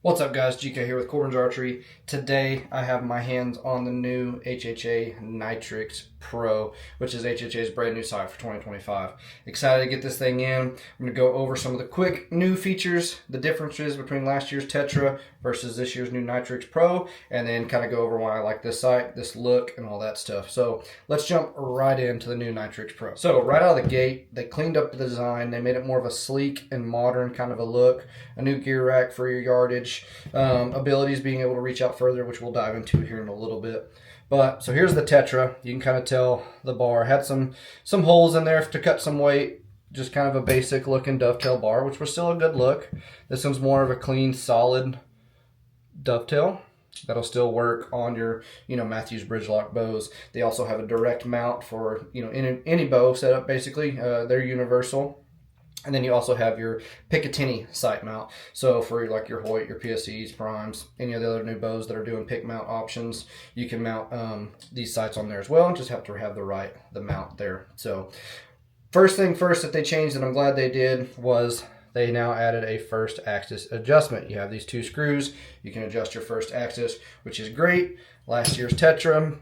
What's up, guys? GK here with Corbin's Archery. Today I have my hands on the new HHA NYTRX Pro, which is HHA's brand new sight for 2025. Excited to get this thing in. I'm going to go over some of the quick new features, the differences between last year's Tetra versus this year's new NYTRX Pro, and then kind of go over why I like this sight, this look, and all that stuff. So let's jump right into the new NYTRX Pro. So right out of the gate, they cleaned up the design. They made it more of a sleek and modern kind of a look. A new gear rack for your yardage. Abilities being able to reach out further, which we'll dive into here in a little bit. But so here's the Tetra. You can kind of tell the bar had some holes in there to cut some weight. Just kind of a basic looking dovetail bar, which was still a good look. This one's more of a clean, solid dovetail that'll still work on your Matthews Bridgelock bows. They also have a direct mount for any bow setup. Basically, they're universal. And then you also have your Picatinny sight mount. So for like your Hoyt, your PSEs, primes, any of the other new bows that are doing pick mount options, you can mount these sights on there as well. Just have to have the mount there. So first thing first that they changed, and I'm glad they did, was they now added a first axis adjustment. You have these two screws. You can adjust your first axis, which is great. Last year's Tetra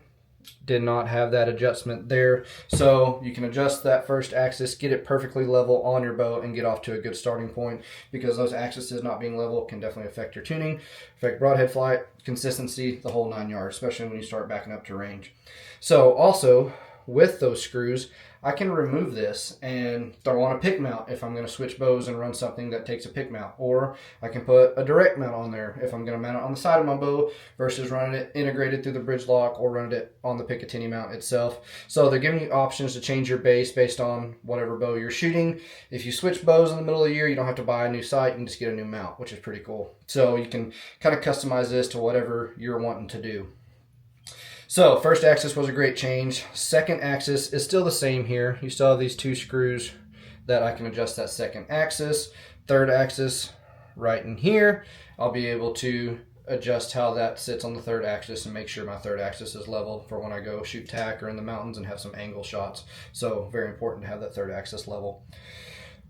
did not have that adjustment there, so you can adjust that first axis, get it perfectly level on your bow, and get off to a good starting point, because those axes not being level can definitely affect your tuning, affect broadhead flight, consistency, the whole 9 yards, especially when you start backing up to range. So also with those screws, I can remove this and throw on a pick mount if I'm going to switch bows and run something that takes a pick mount. Or I can put a direct mount on there if I'm going to mount it on the side of my bow versus running it integrated through the bridge lock or running it on the Picatinny mount itself. So they're giving you options to change your base based on whatever bow you're shooting. If you switch bows in the middle of the year, you don't have to buy a new sight. You can just get a new mount, which is pretty cool. So you can kind of customize this to whatever you're wanting to do. So first axis was a great change. Second axis is still the same here. You still have these two screws that I can adjust that second axis. Third axis right in here, I'll be able to adjust how that sits on the third axis and make sure my third axis is level for when I go shoot tack or in the mountains and have some angle shots. So very important to have that third axis level.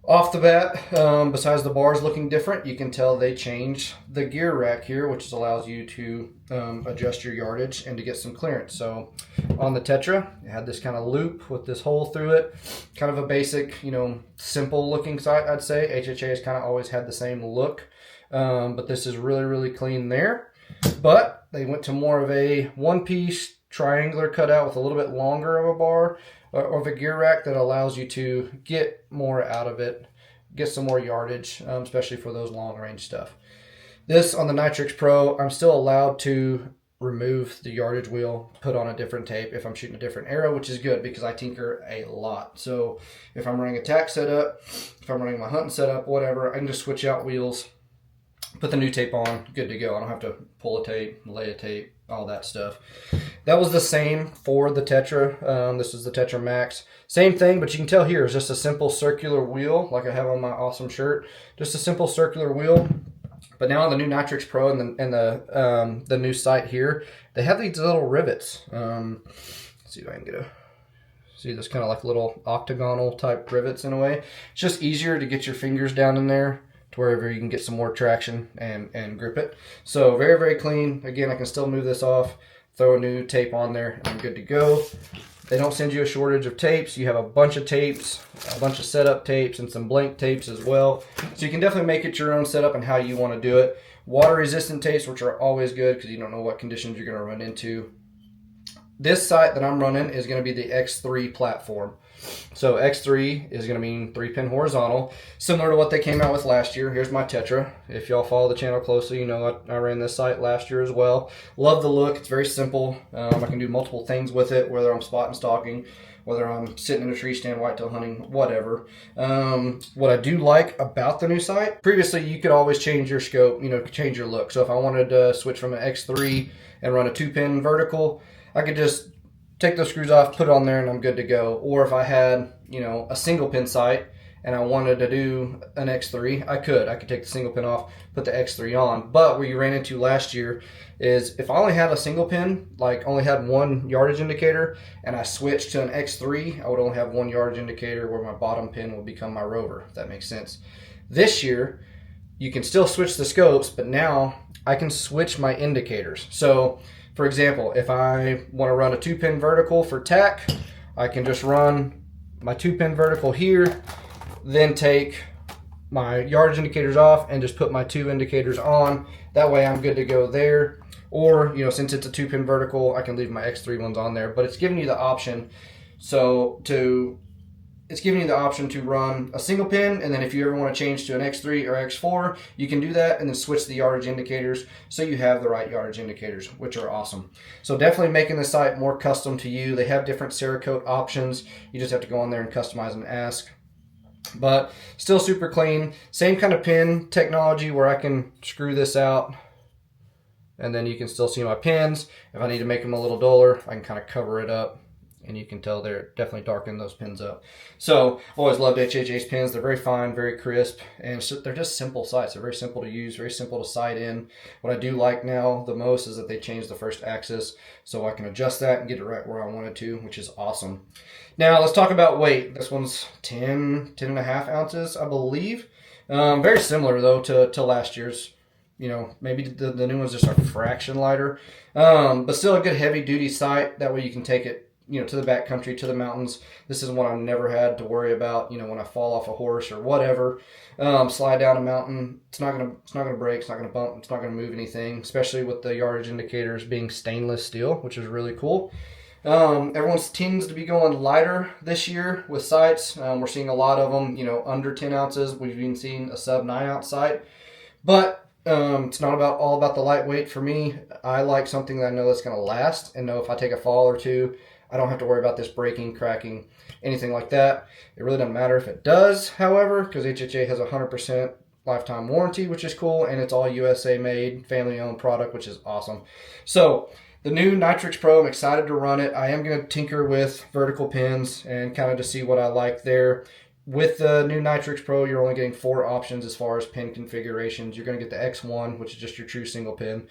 Off the bat, besides the bars looking different, you can tell they changed the gear rack here, which allows you to adjust your yardage and to get some clearance. So on the Tetra, it had this kind of loop with this hole through it. Kind of a basic, simple looking sight, I'd say. HHA has kind of always had the same look, but this is really, really clean there. But they went to more of a one-piece triangular cutout with a little bit longer of a bar, or the gear rack that allows you to get more out of it, get some more yardage, especially for those long range stuff. This on the NYTRX Pro, I'm still allowed to remove the yardage wheel, put on a different tape if I'm shooting a different arrow, which is good because I tinker a lot. So if I'm running a tack setup, if I'm running my hunting setup, whatever, I can just switch out wheels, put the new tape on, good to go. I don't have to pull a tape, lay a tape, all that stuff. That was the same for the Tetra. This is the Tetra Max. Same thing, but you can tell here is just a simple circular wheel, like I have on my awesome shirt. Just a simple circular wheel. But now on the new NYTRX Pro and the new sight here, they have these little rivets. Let's see if I can get see this kind of like little octagonal type rivets in a way. It's just easier to get your fingers down in there to wherever you can get some more traction and grip it. So very, very clean. Again, I can still move this off, throw a new tape on there, and I'm good to go. They don't send you a shortage of tapes. You have a bunch of tapes, a bunch of setup tapes, and some blank tapes as well. So you can definitely make it your own setup and how you want to do it. Water resistant tapes, which are always good because you don't know what conditions you're going to run into. This sight that I'm running is going to be the X3 platform. So X3 is going to mean 3-pin horizontal, similar to what they came out with last year. Here's my Tetra. If y'all follow the channel closely, you know I ran this sight last year as well. Love the look. It's very simple. I can do multiple things with it, whether I'm spot and stalking, whether I'm sitting in a tree stand, whitetail hunting, whatever. What I do like about the new sight, previously you could always change your scope, change your look. So if I wanted to switch from an X3 and run a 2-pin vertical, I could just take those screws off, put it on there, and I'm good to go. Or if I had, a single pin sight and I wanted to do an X3, I could take the single pin off, put the X3 on. But where you ran into last year is if I only had a single pin, like only had one yardage indicator, and I switched to an X3, I would only have one yardage indicator where my bottom pin would become my rover, if that makes sense. This year, you can still switch the scopes, but now I can switch my indicators. So for example, if I want to run a 2-pin vertical for tack, I can just run my 2-pin vertical here, then take my yardage indicators off and just put my 2 indicators on. That way I'm good to go there. Or, you know, since it's a 2-pin vertical, I can leave my X3 ones on there, but it's giving you the option. It's giving you the option to run a single pin, and then if you ever want to change to an X3 or X4, you can do that and then switch the yardage indicators so you have the right yardage indicators, which are awesome. So definitely making the sight more custom to you. They have different Cerakote options. You just have to go on there and customize and ask. But still super clean. Same kind of pin technology where I can screw this out and then you can still see my pins. If I need to make them a little duller, I can kind of cover it up. And you can tell they're definitely darkening those pins up. So always loved HHA's pins. They're very fine, very crisp, and they're just simple sights. They're very simple to use, very simple to sight in. What I do like now the most is that they changed the first axis, so I can adjust that and get it right where I want it to, which is awesome. Now let's talk about weight. This one's 10.5 ounces, I believe. Very similar though to last year's. You know, maybe the new ones just are a fraction lighter, but still a good heavy duty sight. That way you can take it, you know, to the backcountry, to the mountains. This is one I've never had to worry about, you know, when I fall off a horse or whatever, slide down a mountain. It's not gonna break, it's not gonna bump, it's not gonna move anything, especially with the yardage indicators being stainless steel, which is really cool. Everyone tends to be going lighter this year with sights. We're seeing a lot of them, you know, under 10 ounces. We've even seen a sub 9 ounce sight, but it's not all about the lightweight for me. I like something that I know that's going to last and know if I take a fall or two, I don't have to worry about this breaking, cracking, anything like that. It really doesn't matter if it does, however, because HHA has a 100% lifetime warranty, which is cool, and it's all USA made, family owned product, which is awesome. So the new NYTRX Pro, I'm excited to run it. I am going to tinker with vertical pins and kind of to see what I like there. With the new NYTRX Pro, you're only getting 4 options as far as pin configurations. You're going to get the X1, which is just your true single pin.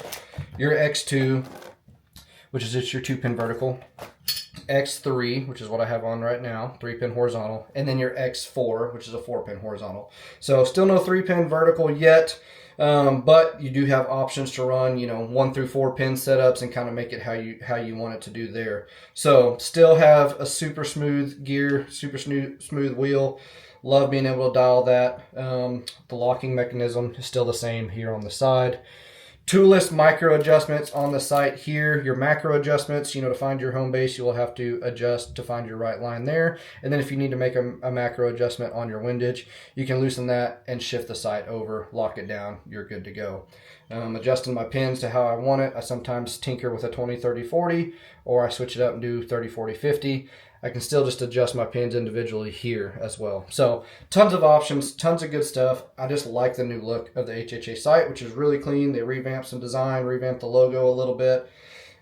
Your X2, which is just your 2-pin vertical. X3, which is what I have on right now, 3-pin horizontal. And then your X4, which is a 4-pin horizontal. So still no 3-pin vertical yet, but you do have options to run, you know, 1 through 4 pin setups and kind of make it how you want it to do there. So still have a super smooth gear, super smooth wheel. Love being able to dial that. The locking mechanism is still the same here on the side. Toolless micro adjustments on the sight here. Your macro adjustments, you know, to find your home base, you will have to adjust to find your right line there. And then if you need to make a macro adjustment on your windage, you can loosen that and shift the sight over, lock it down, you're good to go. Adjusting my pins to how I want it. I sometimes tinker with a 20, 30, 40, or I switch it up and do 30, 40, 50. I can still just adjust my pins individually here as well. So tons of options, tons of good stuff. I just like the new look of the HHA sight, which is really clean. They revamped some design, revamped the logo a little bit.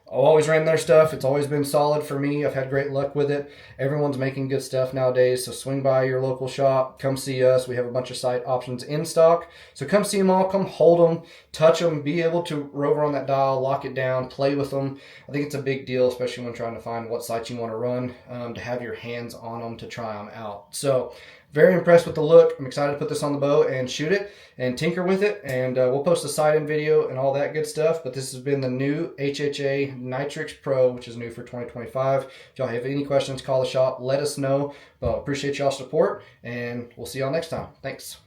I've always ran their stuff. It's always been solid for me. I've had great luck with it. Everyone's making good stuff nowadays, so swing by your local shop. Come see us. We have a bunch of sight options in stock. So come see them all. Come hold them, touch them, be able to rover on that dial, lock it down, play with them. I think it's a big deal, especially when trying to find what sights you want to run, to have your hands on them to try them out. So very impressed with the look. I'm excited to put this on the bow and shoot it and tinker with it. And we'll post a sight-in video and all that good stuff. But this has been the new HHA NYTRX Pro, which is new for 2025. If y'all have any questions, call the shop. Let us know. But appreciate y'all's support, and we'll see y'all next time. Thanks.